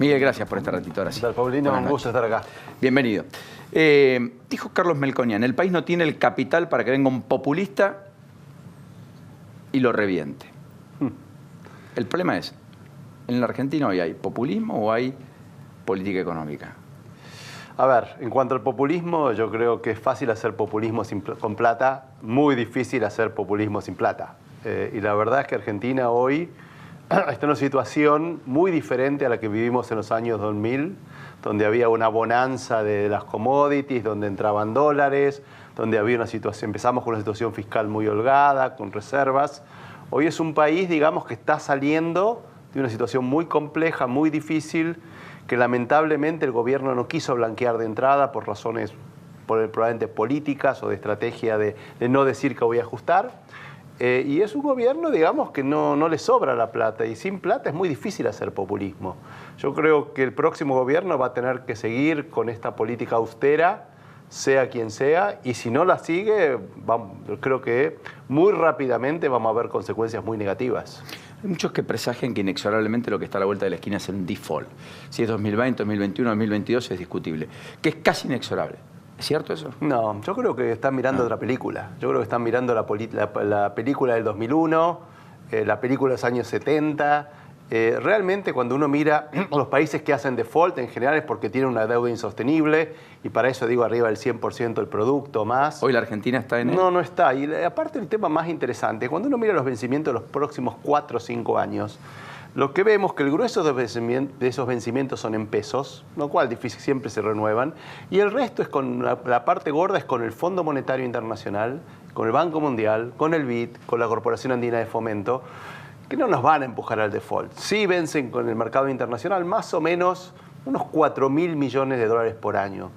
Miguel, gracias por este ratito ahora sí. ¿Qué tal, Paulino? Un gusto estar acá. Bienvenido. Dijo Carlos Melconian, el país no tiene el capital para que venga un populista y lo reviente. El problema es, ¿en la Argentina hoy hay populismo o hay política económica? A ver, en cuanto al populismo, yo creo que es fácil hacer populismo con plata, muy difícil hacer populismo sin plata. Y la verdad es que Argentina hoy está en una situación muy diferente a la que vivimos en los años 2000, donde había una bonanza de las commodities, donde entraban dólares, donde había una situación, empezamos con una situación fiscal muy holgada, con reservas. Hoy es un país, digamos, que está saliendo de una situación muy compleja, muy difícil, que lamentablemente el gobierno no quiso blanquear de entrada por razones probablemente políticas o de estrategia de no decir que voy a ajustar. Y es un gobierno, digamos, que no le sobra la plata, y sin plata es muy difícil hacer populismo. Yo creo que el próximo gobierno va a tener que seguir con esta política austera, sea quien sea, y si no la sigue, creo que muy rápidamente vamos a ver consecuencias muy negativas. Hay muchos que presagian que inexorablemente lo que está a la vuelta de la esquina es un default. Si es 2020, 2021, 2022 es discutible, que es casi inexorable. ¿Es cierto eso? No, yo creo que están mirando otra película. Yo creo que están mirando la película del 2001, la película de los años 70. Realmente cuando uno mira los países que hacen default en general es porque tienen una deuda insostenible, y para eso digo arriba del 100% del producto más. ¿Hoy la Argentina está en él? No, no está. Y aparte el tema más interesante, cuando uno mira los vencimientos de los próximos 4 o 5 años, lo que vemos que el grueso de esos vencimientos son en pesos, lo cual difícil, siempre se renuevan, y el resto es con la parte gorda es con el Fondo Monetario Internacional, con el Banco Mundial, con el BID, con la Corporación Andina de Fomento, que no nos van a empujar al default. Sí vencen con el mercado internacional más o menos unos 4.000 millones de dólares por año.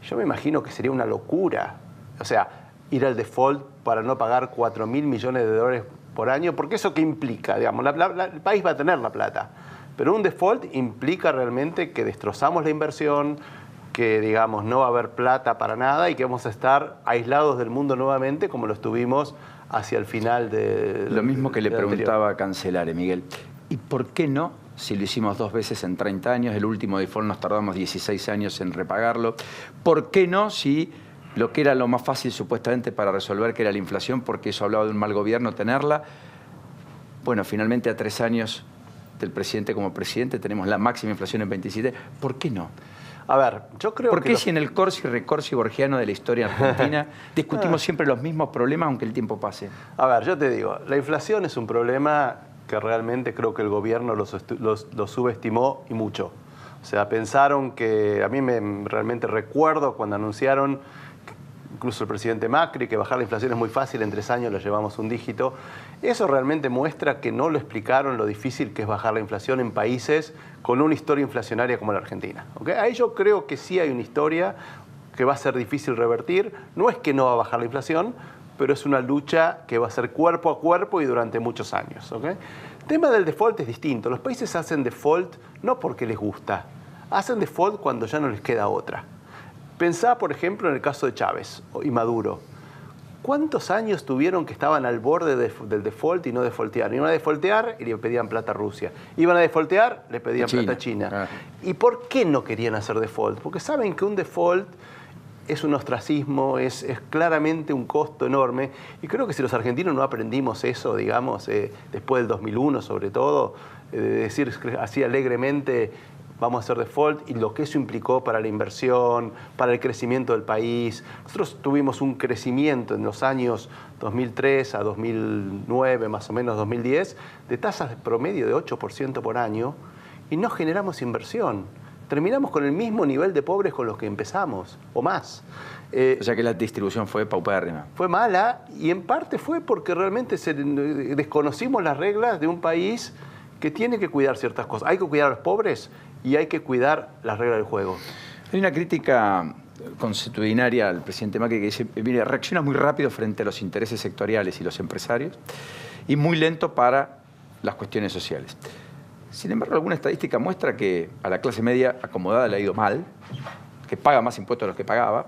Yo me imagino que sería una locura, o sea, ir al default para no pagar 4.000 millones de dólares por año, porque eso qué implica, digamos, el país va a tener la plata, pero un default implica realmente que destrozamos la inversión, que digamos no va a haber plata para nada y que vamos a estar aislados del mundo nuevamente como lo estuvimos hacia el final de... Lo mismo que le preguntaba a Cancelare, Miguel. ¿Y por qué no? Si lo hicimos 2 veces en 30 años, el último default nos tardamos 16 años en repagarlo. ¿Por qué no si lo que era lo más fácil supuestamente para resolver, que era la inflación, porque eso hablaba de un mal gobierno, tenerla? Bueno, finalmente a 3 años del presidente como presidente tenemos la máxima inflación en 27. ¿Por qué no? A ver, yo creo que... ¿Por qué si en el corsi, recorsi borgiano de la historia argentina discutimos siempre los mismos problemas aunque el tiempo pase? A ver, yo te digo, la inflación es un problema que realmente creo que el gobierno lo subestimó y mucho. O sea, pensaron que... A mí realmente recuerdo cuando anunciaron, incluso el presidente Macri, que bajar la inflación es muy fácil, en 3 años lo llevamos un dígito. Eso realmente muestra que no lo explicaron lo difícil que es bajar la inflación en países con una historia inflacionaria como la Argentina. ¿Okay? Ahí yo creo que sí hay una historia que va a ser difícil revertir. No es que no va a bajar la inflación, pero es una lucha que va a ser cuerpo a cuerpo y durante muchos años. ¿Okay? El tema del default es distinto. Los países hacen default no porque les gusta, hacen default cuando ya no les queda otra. Pensá, por ejemplo, en el caso de Chávez y Maduro. ¿Cuántos años tuvieron que estaban al borde del default y no defaultearon? Iban a defaultear y le pedían plata a Rusia. Iban a defaultear, le pedían plata a China. Ah. ¿Y por qué no querían hacer default? Porque saben que un default es un ostracismo, es claramente un costo enorme. Y creo que si los argentinos no aprendimos eso, digamos, después del 2001 sobre todo, de decir así alegremente, vamos a hacer default, y lo que eso implicó para la inversión, para el crecimiento del país. Nosotros tuvimos un crecimiento en los años 2003 a 2009, más o menos 2010, de tasas de promedio de 8% por año, y no generamos inversión. Terminamos con el mismo nivel de pobres con los que empezamos, o más. O sea que la distribución fue paupérrima. Fue mala, y en parte fue porque realmente desconocimos las reglas de un país que tiene que cuidar ciertas cosas. Hay que cuidar a los pobres y hay que cuidar las reglas del juego. Hay una crítica consuetudinaria al presidente Macri que dice, mire, reacciona muy rápido frente a los intereses sectoriales y los empresarios y muy lento para las cuestiones sociales. Sin embargo, alguna estadística muestra que a la clase media acomodada le ha ido mal, que paga más impuestos de los que pagaba,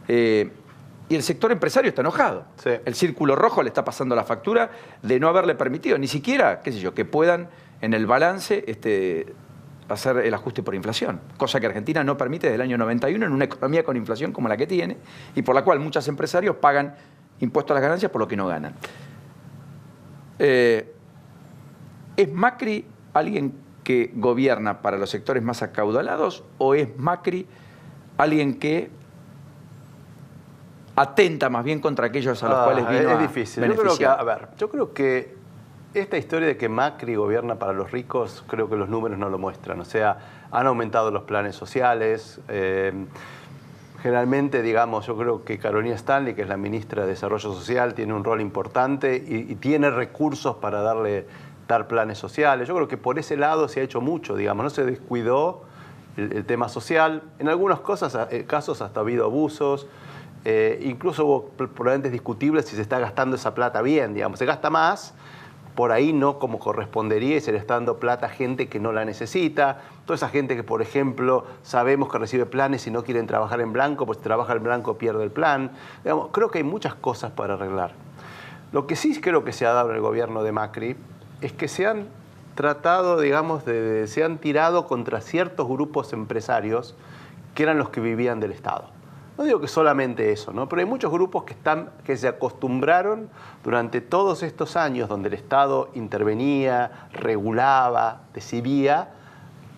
y el sector empresario está enojado. Sí. El círculo rojo le está pasando la factura de no haberle permitido ni siquiera, qué sé yo, que puedan en el balance hacer el ajuste por inflación, cosa que Argentina no permite desde el año 91 en una economía con inflación como la que tiene y por la cual muchos empresarios pagan impuestos a las ganancias por lo que no ganan. ¿Es Macri alguien que gobierna para los sectores más acaudalados o es Macri alguien que atenta más bien contra aquellos a los cuales vino es difícil. beneficiar? Yo creo que esta historia de que Macri gobierna para los ricos, creo que los números no lo muestran. O sea, han aumentado los planes sociales. Generalmente, digamos, yo creo que Carolina Stanley, que es la ministra de Desarrollo Social, tiene un rol importante y tiene recursos para dar planes sociales. Yo creo que por ese lado se ha hecho mucho, digamos, no se descuidó el tema social. En algunos casos hasta ha habido abusos. Incluso hubo probablemente discutibles si se está gastando esa plata bien, digamos. Se gasta más, por ahí no como correspondería y se le está dando plata a gente que no la necesita. Toda esa gente que, por ejemplo, sabemos que recibe planes y no quieren trabajar en blanco, pues si trabaja en blanco pierde el plan. Digamos, creo que hay muchas cosas para arreglar. Lo que sí creo que se ha dado en el gobierno de Macri es que se han tratado, digamos, se han tirado contra ciertos grupos empresarios que eran los que vivían del Estado. No digo que solamente eso, ¿no? Pero hay muchos grupos que se acostumbraron durante todos estos años donde el Estado intervenía, regulaba, decidía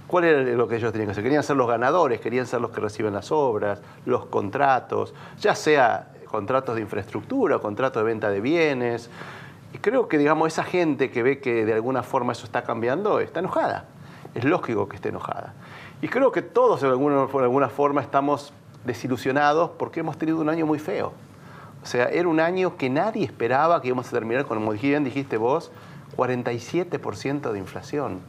cuál era lo que ellos tenían que hacer. Querían ser los ganadores, querían ser los que reciben las obras, los contratos, ya sea contratos de infraestructura o contratos de venta de bienes. Y creo que, digamos, esa gente que ve que de alguna forma eso está cambiando, está enojada. Es lógico que esté enojada. Y creo que todos de alguna forma estamos desilusionados porque hemos tenido un año muy feo. O sea, era un año que nadie esperaba que íbamos a terminar con, como bien dijiste vos, 47% de inflación.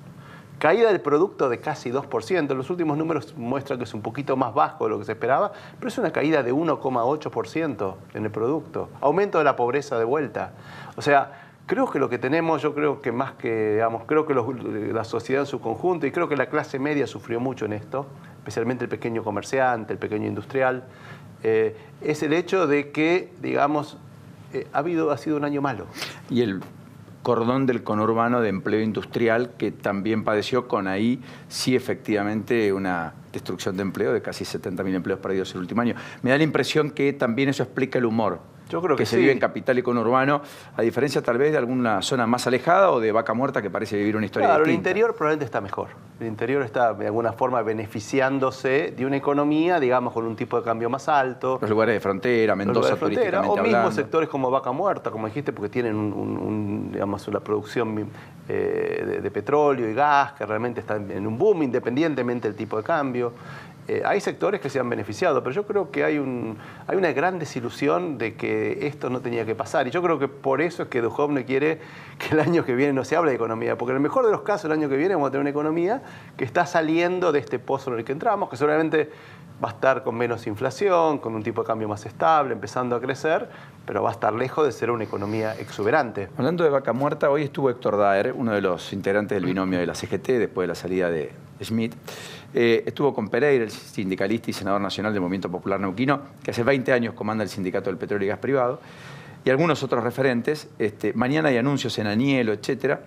Caída del producto de casi 2%. Los últimos números muestran que es un poquito más bajo de lo que se esperaba, pero es una caída de 1,8% en el producto. Aumento de la pobreza de vuelta. O sea, creo que lo que tenemos, yo creo que más que, digamos, creo que la sociedad en su conjunto, y creo que la clase media sufrió mucho en esto, especialmente el pequeño comerciante, el pequeño industrial, es el hecho de que, digamos, ha sido un año malo. Y el cordón del conurbano de empleo industrial que también padeció con ahí, sí, efectivamente, una destrucción de empleo de casi 70.000 empleos perdidos el último año. Me da la impresión que también eso explica el humor. Yo creo que se sí. vive en capital y conurbano, a diferencia tal vez de alguna zona más alejada o de Vaca Muerta que parece vivir una historia distinta. Claro, el interior probablemente está mejor. El interior está de alguna forma beneficiándose de una economía, digamos, con un tipo de cambio más alto. Los lugares de frontera, Mendoza, turísticamente o mismo hablando. sectores como Vaca Muerta, como dijiste, porque tienen digamos, una producción de petróleo y gas que realmente está en un boom independientemente del tipo de cambio. Hay sectores que se han beneficiado, pero yo creo que hay una gran desilusión de que esto no tenía que pasar. Y yo creo que por eso es que Duhovne quiere que el año que viene no se hable de economía, porque en el mejor de los casos el año que viene vamos a tener una economía que está saliendo de este pozo en el que entramos, que seguramente va a estar con menos inflación, con un tipo de cambio más estable, empezando a crecer, pero va a estar lejos de ser una economía exuberante. Hablando de Vaca Muerta, hoy estuvo Héctor Daer, uno de los integrantes del binomio de la CGT, después de la salida de Schmidt. Estuvo con Pereira, el sindicalista y senador nacional del Movimiento Popular Neuquino, que hace 20 años comanda el Sindicato del Petróleo y Gas Privado, y algunos otros referentes. Mañana hay anuncios en Anielo, etcétera,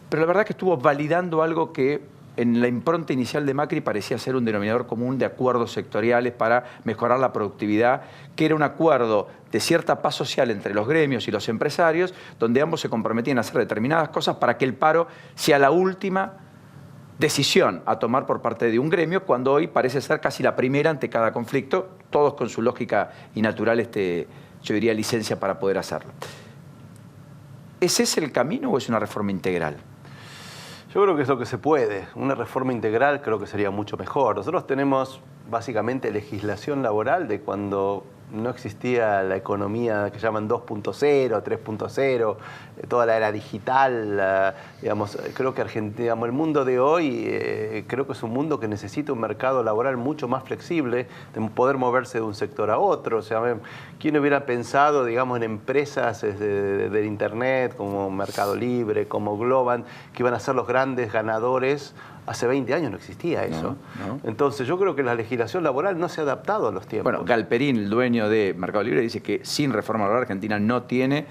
pero la verdad que estuvo validando algo que en la impronta inicial de Macri parecía ser un denominador común de acuerdos sectoriales para mejorar la productividad, que era un acuerdo de cierta paz social entre los gremios y los empresarios, donde ambos se comprometían a hacer determinadas cosas para que el paro sea la última decisión a tomar por parte de un gremio, cuando hoy parece ser casi la primera ante cada conflicto, todos con su lógica y natural, yo diría, licencia para poder hacerlo. ¿Es ese el camino o es una reforma integral? Yo creo que es lo que se puede. Una reforma integral creo que sería mucho mejor. Nosotros tenemos básicamente legislación laboral de cuando no existía la economía que llaman 2.0, 3.0, toda la era digital. Digamos, creo que Argentina, digamos, el mundo de hoy creo que es un mundo que necesita un mercado laboral mucho más flexible, de poder moverse de un sector a otro. O sea, ¿quién hubiera pensado, digamos, en empresas del Internet como Mercado Libre, como Globant, que iban a ser los grandes ganadores? Hace 20 años no existía eso. No. Entonces yo creo que la legislación laboral no se ha adaptado a los tiempos. Bueno, Galperín, el dueño de Mercado Libre, dice que sin reforma laboral Argentina no tiene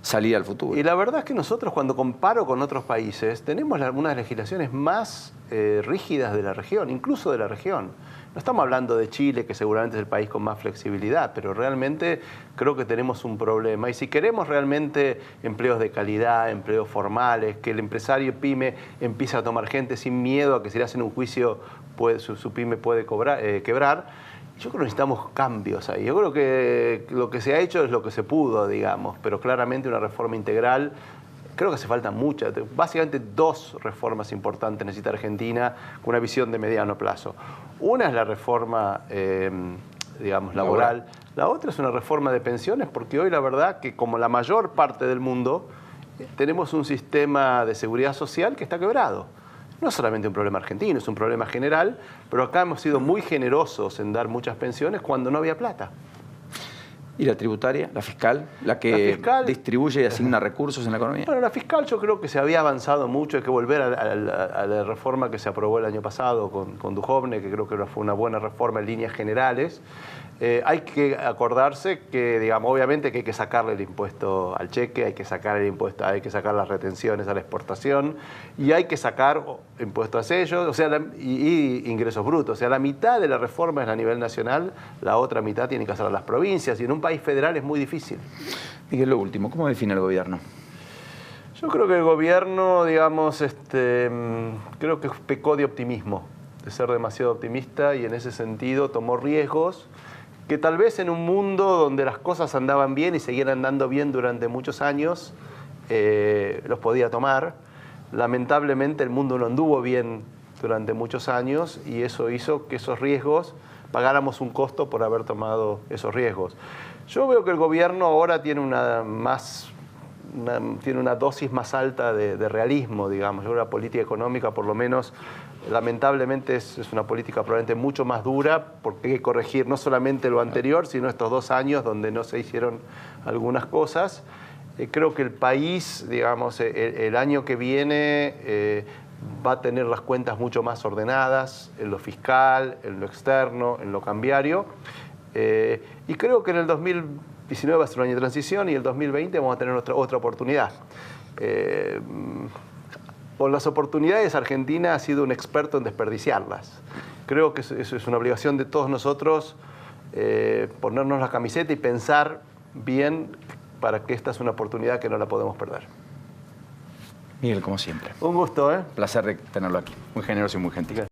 salida al futuro. Y la verdad es que nosotros, cuando comparo con otros países, tenemos unas legislaciones más rígidas de la región, incluso de la región. No estamos hablando de Chile, que seguramente es el país con más flexibilidad, pero realmente creo que tenemos un problema. Y si queremos realmente empleos de calidad, empleos formales, que el empresario pyme empiece a tomar gente sin miedo a que si le hacen un juicio su pyme puede quebrar, yo creo que necesitamos cambios ahí. Yo creo que lo que se ha hecho es lo que se pudo, digamos, pero claramente una reforma integral, creo que hace falta muchas. Básicamente 2 reformas importantes necesita Argentina con una visión de mediano plazo. Una es la reforma, digamos, laboral. La otra es una reforma de pensiones, porque hoy la verdad que como la mayor parte del mundo, tenemos un sistema de seguridad social que está quebrado. No es solamente un problema argentino, es un problema general, pero acá hemos sido muy generosos en dar muchas pensiones cuando no había plata. ¿Y la tributaria, la fiscal, la que distribuye y asigna recursos en la economía? Bueno, la fiscal yo creo que se había avanzado mucho, hay que volver a la reforma que se aprobó el año pasado con Duhovne, que creo que fue una buena reforma en líneas generales. Hay que acordarse que, digamos, obviamente que hay que sacarle el impuesto al cheque, hay que sacar el impuesto, hay que sacar las retenciones a la exportación y hay que sacar impuestos a sellos, o sea, y ingresos brutos. O sea, la mitad de la reforma es a nivel nacional, la otra mitad tiene que hacer a las provincias y en un país federal es muy difícil. Miguel, lo último, ¿cómo define el gobierno? Yo creo que el gobierno, digamos, creo que pecó de optimismo, de ser demasiado optimista y en ese sentido tomó riesgos que tal vez en un mundo donde las cosas andaban bien y seguían andando bien durante muchos años, los podía tomar. Lamentablemente el mundo no anduvo bien durante muchos años y eso hizo que esos riesgos pagáramos un costo por haber tomado esos riesgos. Yo veo que el gobierno ahora tiene una dosis más alta de realismo, digamos. Yo creo que la política económica, por lo menos, lamentablemente es una política probablemente mucho más dura porque hay que corregir no solamente lo anterior, sino estos 2 años donde no se hicieron algunas cosas. Creo que el país, digamos, el año que viene va a tener las cuentas mucho más ordenadas en lo fiscal, en lo externo, en lo cambiario. Y creo que en el 2019 va a ser un año de transición y el 2020 vamos a tener otra oportunidad. Por las oportunidades, Argentina ha sido un experto en desperdiciarlas. Creo que eso es una obligación de todos nosotros, ponernos la camiseta y pensar bien para que esta es una oportunidad que no la podemos perder. Miguel, como siempre. Un gusto, ¿eh? Placer de tenerlo aquí. Muy generoso y muy gentil.